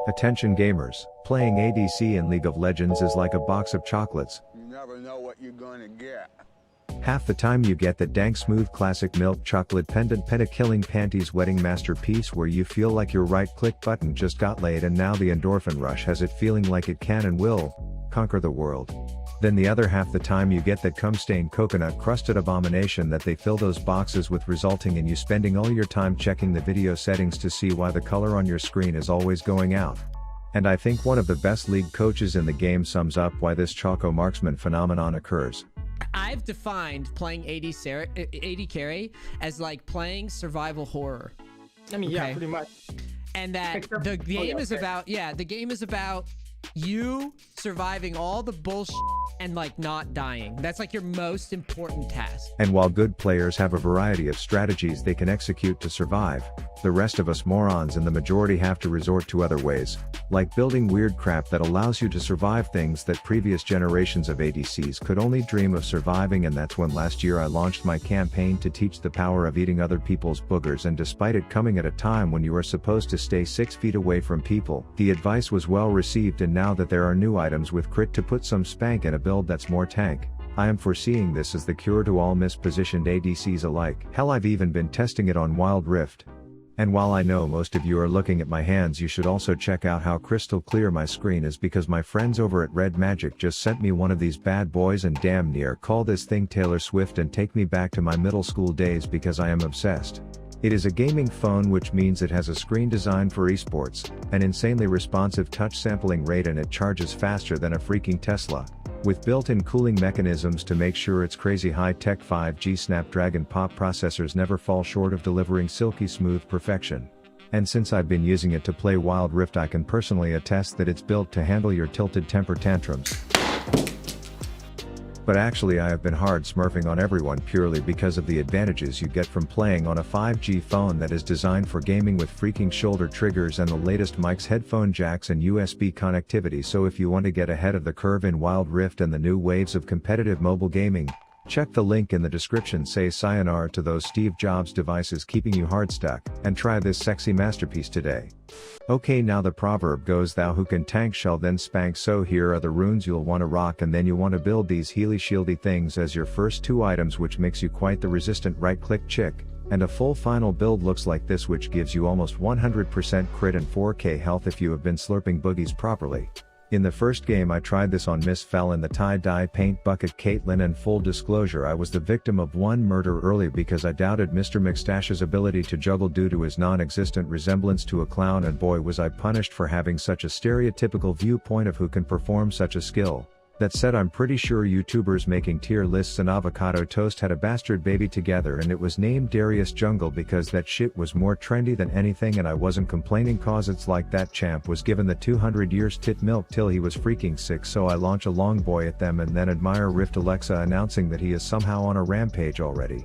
Attention gamers, playing ADC in League of Legends is like a box of chocolates. You never know what you're gonna get. Half the time you get that dank smooth classic milk chocolate pendant killing panties wedding masterpiece where you feel like your right click button just got laid and now the endorphin rush has it feeling like it can and will conquer the world. Then the other half the time you get that cum-stained coconut crusted abomination that they fill those boxes with, resulting in you spending all your time checking the video settings to see why the color on your screen is always going out. And I think one of the best league coaches in the game sums up why this choco marksman phenomenon occurs. I've defined playing AD carry as like playing survival horror. I mean, yeah, pretty much. And that the game is about, the game is about you surviving all the bullshit and like not dying. That's like your most important task. And while good players have a variety of strategies they can execute to survive, the rest of us morons in the majority have to resort to other ways, like building weird crap that allows you to survive things that previous generations of ADCs could only dream of surviving. And that's when last year I launched my campaign to teach the power of eating other people's boogers, and despite it coming at a time when you are supposed to stay 6 feet away from people, the advice was well received. And now that there are new items with crit to put some spank in a build that's more tank, I am foreseeing this as the cure to all mispositioned ADCs alike. Hell, I've even been testing it on Wild Rift. And while I know most of you are looking at my hands, you should also check out how crystal clear my screen is, because my friends over at Red Magic just sent me one of these bad boys and damn near call this thing Taylor Swift and take me back to my middle school days because I am obsessed. It is a gaming phone, which means it has a screen designed for esports, an insanely responsive touch sampling rate, and it charges faster than a freaking Tesla, with built-in cooling mechanisms to make sure its crazy high-tech 5G Snapdragon pop processors never fall short of delivering silky smooth perfection. And since I've been using it to play Wild Rift, I can personally attest that it's built to handle your tilted temper tantrums. But actually I have been hard smurfing on everyone purely because of the advantages you get from playing on a 5G phone that is designed for gaming with freaking shoulder triggers and the latest mics, headphone jacks and USB connectivity. So if you want to get ahead of the curve in Wild Rift and the new waves of competitive mobile gaming, check the link in the description. Say sayonara to those Steve Jobs devices keeping you hard stuck, and try this sexy masterpiece today. Okay, now the proverb goes, thou who can tank shall then spank. So here are the runes you'll want to rock, and then you want to build these healy shieldy things as your first 2 items, which makes you quite the resistant right click chick. And a full final build looks like this, which gives you almost 100% crit and 4k health if you have been slurping boogies properly. In the first game I tried this on Miss Fell in the tie-dye paint bucket Caitlyn, and full disclosure, I was the victim of one murder early because I doubted Mr. McStash's ability to juggle due to his non-existent resemblance to a clown, and boy was I punished for having such a stereotypical viewpoint of who can perform such a skill. That said, I'm pretty sure YouTubers making tier lists and avocado toast had a bastard baby together, and it was named Darius Jungle because that shit was more trendy than anything, and I wasn't complaining cause it's like that champ was given the 200 years tit milk till he was freaking sick. So I launch a long boy at them and then admire Rift Alexa announcing that he is somehow on a rampage already.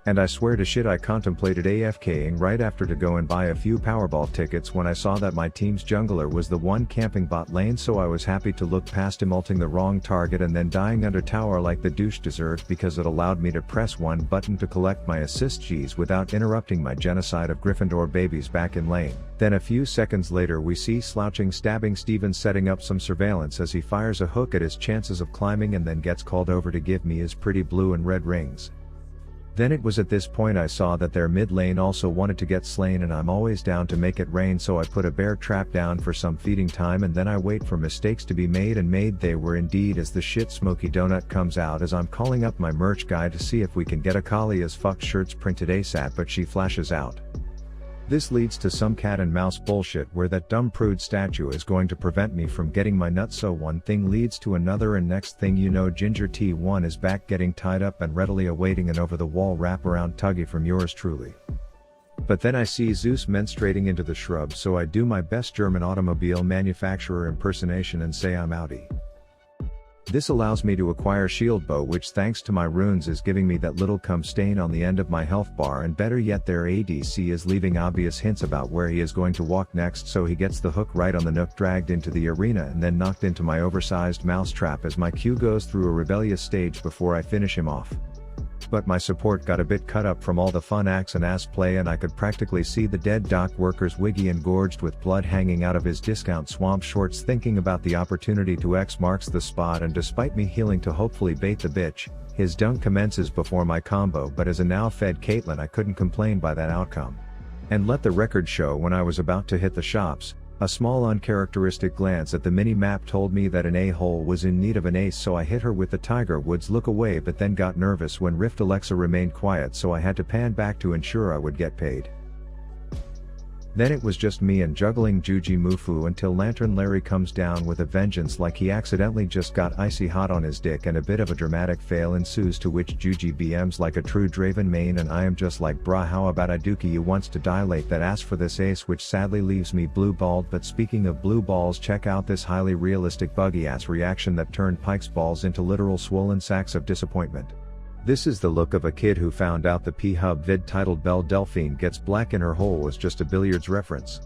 And I swear to shit, I contemplated AFKing right after to go and buy a few Powerball tickets when I saw that my team's jungler was the one camping bot lane, so I was happy to look past him ulting the wrong target and then dying under tower like the douche deserved, because it allowed me to press one button to collect my assist Gs without interrupting my genocide of Gryffindor babies back in lane. Then a few seconds later we see slouching stabbing Steven setting up some surveillance as he fires a hook at his chances of climbing and then gets called over to give me his pretty blue and red rings. Then it was at this point I saw that their mid lane also wanted to get slain, and I'm always down to make it rain, so I put a bear trap down for some feeding time, and then I wait for mistakes to be made, and made they were indeed, as the shit smoky donut comes out as I'm calling up my merch guy to see if we can get a Kali as fuck shirts printed ASAP, but she flashes out. This leads to some cat and mouse bullshit where that dumb prude statue is going to prevent me from getting my nuts, so one thing leads to another, and next thing you know Ginger T1 is back getting tied up and readily awaiting an over-the-wall wraparound tuggy from yours truly. But then I see Zeus menstruating into the shrubs, so I do my best German automobile manufacturer impersonation and say I'm outie. This allows me to acquire shield bow, which thanks to my runes is giving me that little cum stain on the end of my health bar, and better yet their ADC is leaving obvious hints about where he is going to walk next, so he gets the hook right on the nook, dragged into the arena and then knocked into my oversized mousetrap as my Q goes through a rebellious stage before I finish him off. But my support got a bit cut up from all the fun axe and ass play, and I could practically see the dead dock worker's wiggy and gorged with blood hanging out of his discount swamp shorts, thinking about the opportunity to X marks the spot, and despite me healing to hopefully bait the bitch, his dunk commences before my combo, but as a now fed Caitlyn I couldn't complain by that outcome. And let the record show, when I was about to hit the shops, a small uncharacteristic glance at the mini-map told me that an a-hole was in need of an ace, so I hit her with the Tiger Woods look away, but then got nervous when Rift Alexa remained quiet, so I had to pan back to ensure I would get paid. Then it was just me and juggling Juji Mufu until Lantern Larry comes down with a vengeance, like he accidentally just got icy hot on his dick, and a bit of a dramatic fail ensues, to which Juji BMs like a true Draven main, and I am just like, brah, how about I dookie you wants to dilate that ass for this ace, which sadly leaves me blue balled. But speaking of blue balls, check out this highly realistic buggy ass reaction that turned Pike's balls into literal swollen sacks of disappointment. This is the look of a kid who found out the P-Hub vid titled Belle Delphine Gets Black in Her Hole was just a billiards reference.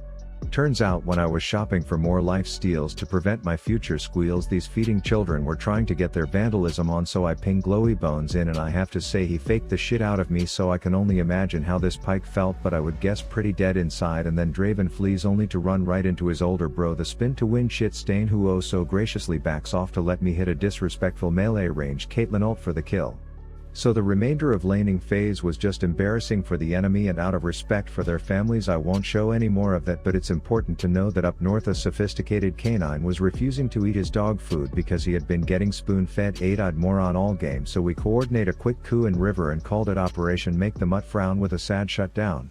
Turns out when I was shopping for more life steals to prevent my future squeals, these feeding children were trying to get their vandalism on, so I ping Glowy Bones in, and I have to say he faked the shit out of me, so I can only imagine how this Pike felt, but I would guess pretty dead inside. And then Draven flees only to run right into his older bro, the spin to win shit stain, who oh so graciously backs off to let me hit a disrespectful melee range Caitlyn ult for the kill. So the remainder of laning phase was just embarrassing for the enemy, and out of respect for their families I won't show any more of that. But it's important to know that up north a sophisticated canine was refusing to eat his dog food because he had been getting spoon-fed 8-eyed moron all game, so we coordinate a quick coup in river and called it Operation Make the Mutt Frown with a sad shutdown.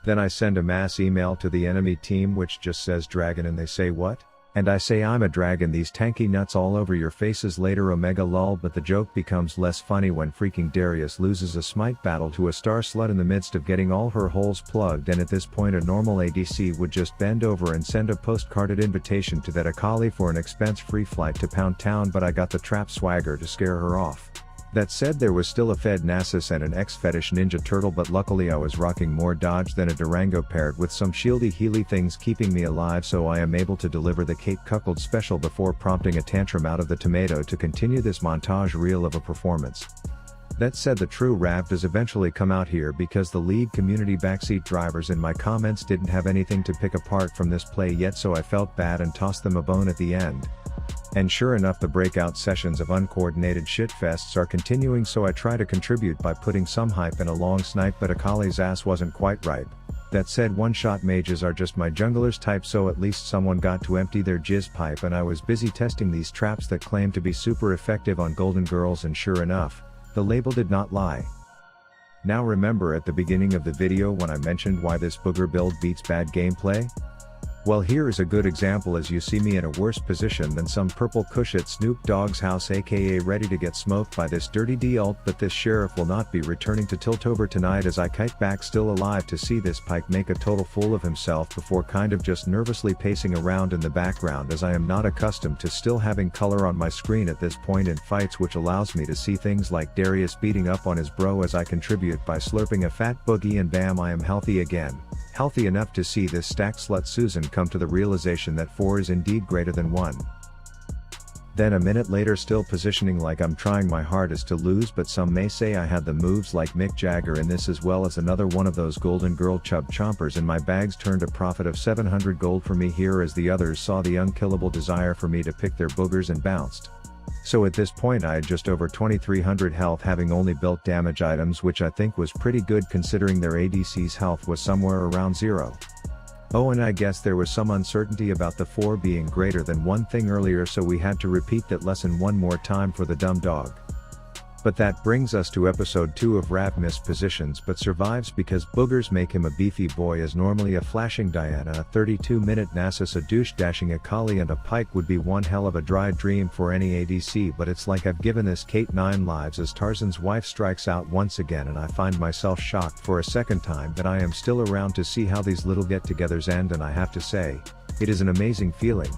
Then I send a mass email to the enemy team which just says dragon, and they say what? And I say I'm a dragon, these tanky nuts all over your faces later, omega lol. But the joke becomes less funny when freaking Darius loses a smite battle to a star slut in the midst of getting all her holes plugged, and at this point a normal ADC would just bend over and send a postcarded invitation to that Akali for an expense-free flight to Pound Town, but I got the trap swagger to scare her off. That said, there was still a Fed Nasus and an X-Fetish Ninja Turtle, but luckily I was rocking more dodge than a Durango paired with some shieldy healy things keeping me alive, so I am able to deliver the Kate Cuckold special before prompting a tantrum out of the tomato to continue this montage reel of a performance. That said, the true rap does eventually come out here, because the league community backseat drivers in my comments didn't have anything to pick apart from this play yet, so I felt bad and tossed them a bone at the end. And sure enough, the breakout sessions of uncoordinated shitfests are continuing, so I try to contribute by putting some hype in a long snipe, but Akali's ass wasn't quite ripe. That said, one-shot mages are just my jungler's type, so at least someone got to empty their jizz pipe, and I was busy testing these traps that claim to be super effective on golden girls, and sure enough, the label did not lie. Now remember at the beginning of the video when I mentioned why this booger build beats bad gameplay? Well, here is a good example, as you see me in a worse position than some purple cush at Snoop Dogg's house, aka ready to get smoked by this dirty D ult, but this sheriff will not be returning to Tiltover tonight, as I kite back still alive to see this Pike make a total fool of himself before kind of just nervously pacing around in the background, as I am not accustomed to still having color on my screen at this point in fights, which allows me to see things like Darius beating up on his bro as I contribute by slurping a fat boogie, and bam, I am healthy again. Healthy enough to see this stacked slut Susan come to the realization that 4 is indeed greater than 1. Then a minute later, still positioning like I'm trying my hardest to lose, but some may say I had the moves like Mick Jagger in this, as well as another one of those golden girl chub chompers in my bags turned a profit of 700 gold for me here, as the others saw the unkillable desire for me to pick their boogers and bounced. So at this point I had just over 2300 health, having only built damage items, which I think was pretty good considering their ADC's health was somewhere around 0. Oh, and I guess there was some uncertainty about the 4 being greater than 1 thing earlier, so we had to repeat that lesson one more time for the dumb dog. But that brings us to episode 2 of Rav missed positions but survives because boogers make him a beefy boy, as normally a flashing Diana, a 32-minute Nasus, a douche dashing Akali, and a Pike would be one hell of a dry dream for any ADC, but it's like I've given this Kate 9 lives, as Tarzan's wife strikes out once again, and I find myself shocked for a second time that I am still around to see how these little get-togethers end, and I have to say, it is an amazing feeling.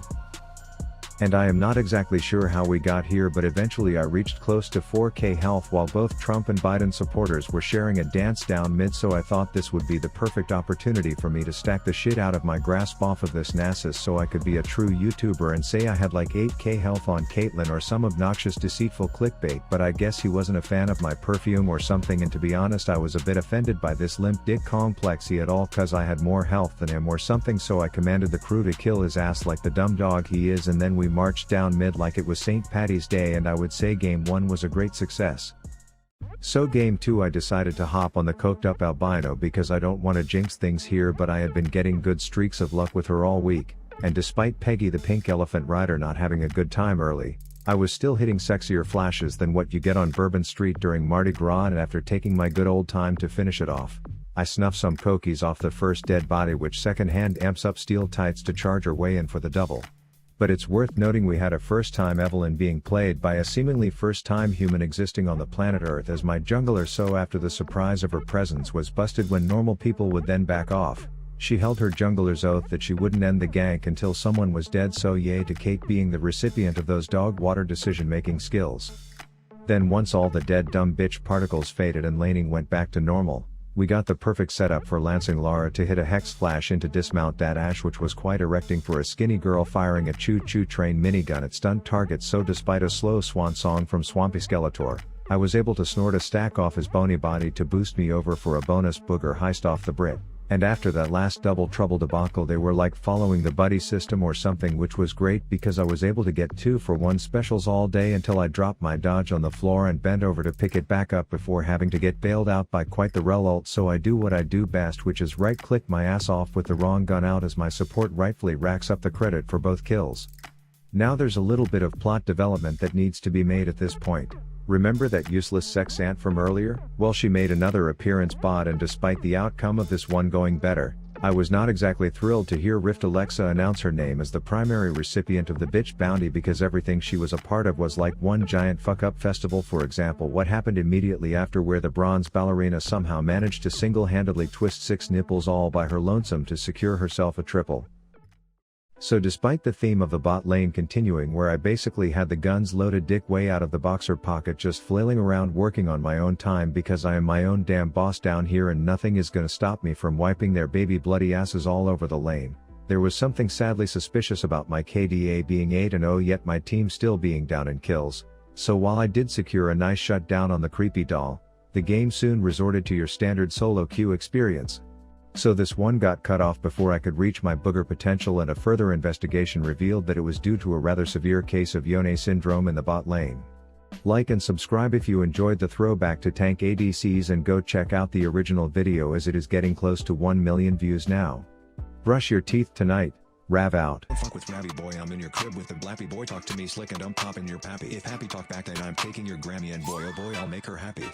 And I am not exactly sure how we got here, but eventually I reached close to 4k health while both Trump and Biden supporters were sharing a dance down mid, so I thought this would be the perfect opportunity for me to stack the shit out of my grasp off of this Nasus so I could be a true YouTuber and say I had like 8k health on Caitlyn or some obnoxious deceitful clickbait, but I guess he wasn't a fan of my perfume or something, and to be honest I was a bit offended by this limp dick complex he had all cause I had more health than him or something, so I commanded the crew to kill his ass like the dumb dog he is, and then we marched down mid like it was St. Paddy's Day, and I would say game 1 was a great success. So game 2 I decided to hop on the coked up albino because I don't want to jinx things here, but I had been getting good streaks of luck with her all week, and despite Peggy the pink elephant rider not having a good time early, I was still hitting sexier flashes than what you get on Bourbon Street during Mardi Gras, and after taking my good old time to finish it off, I snuffed some cokies off the first dead body, which secondhand amps up steel tights to charge her way in for the double. But it's worth noting we had a first-time Evelyn being played by a seemingly first-time human existing on the planet Earth as my jungler, so after the surprise of her presence was busted when normal people would then back off, she held her jungler's oath that she wouldn't end the gank until someone was dead, so yay to Kate being the recipient of those dog water decision-making skills. Then once all the dead dumb bitch particles faded and laning went back to normal, we got the perfect setup for Lancing Lara to hit a hex flash into dismount that Ashe, which was quite erecting for a skinny girl firing a choo-choo train minigun at stunned targets, so despite a slow swan song from Swampy Skeletor, I was able to snort a stack off his bony body to boost me over for a bonus booger heist off the Brit. And after that last double trouble debacle they were like following the buddy system or something, which was great because I was able to get 2-for-1 specials all day until I dropped my dodge on the floor and bent over to pick it back up before having to get bailed out by quite the rel ult, so I do what I do best, which is right click my ass off with the wrong gun out as my support rightfully racks up the credit for both kills. Now there's a little bit of plot development that needs to be made at this point. Remember that useless sex ant from earlier? Well, she made another appearance bot, and despite the outcome of this one going better, I was not exactly thrilled to hear Rift Alexa announce her name as the primary recipient of the bitch bounty, because everything she was a part of was like one giant fuck up festival. For example, what happened immediately after, where the bronze ballerina somehow managed to single-handedly twist 6 nipples all by her lonesome to secure herself a triple. So despite the theme of the bot lane continuing, where I basically had the guns loaded dick way out of the boxer pocket just flailing around working on my own time because I am my own damn boss down here and nothing is gonna stop me from wiping their baby bloody asses all over the lane, there was something sadly suspicious about my KDA being 8-0 yet my team still being down in kills. So while I did secure a nice shutdown on the creepy doll, the game soon resorted to your standard solo queue experience. So this one got cut off before I could reach my booger potential, and a further investigation revealed that it was due to a rather severe case of Yone syndrome in the bot lane. Like and subscribe if you enjoyed the throwback to tank ADCs, and go check out the original video as it is getting close to 1 million views now. Brush your teeth tonight. Rav out. Don't fuck with Ravy boy, I'm in your crib with the blappy boy. Talk to me slick and I'm popping your pappy. If happy talk back then I'm taking your Grammy, and boy oh boy I'll make her happy.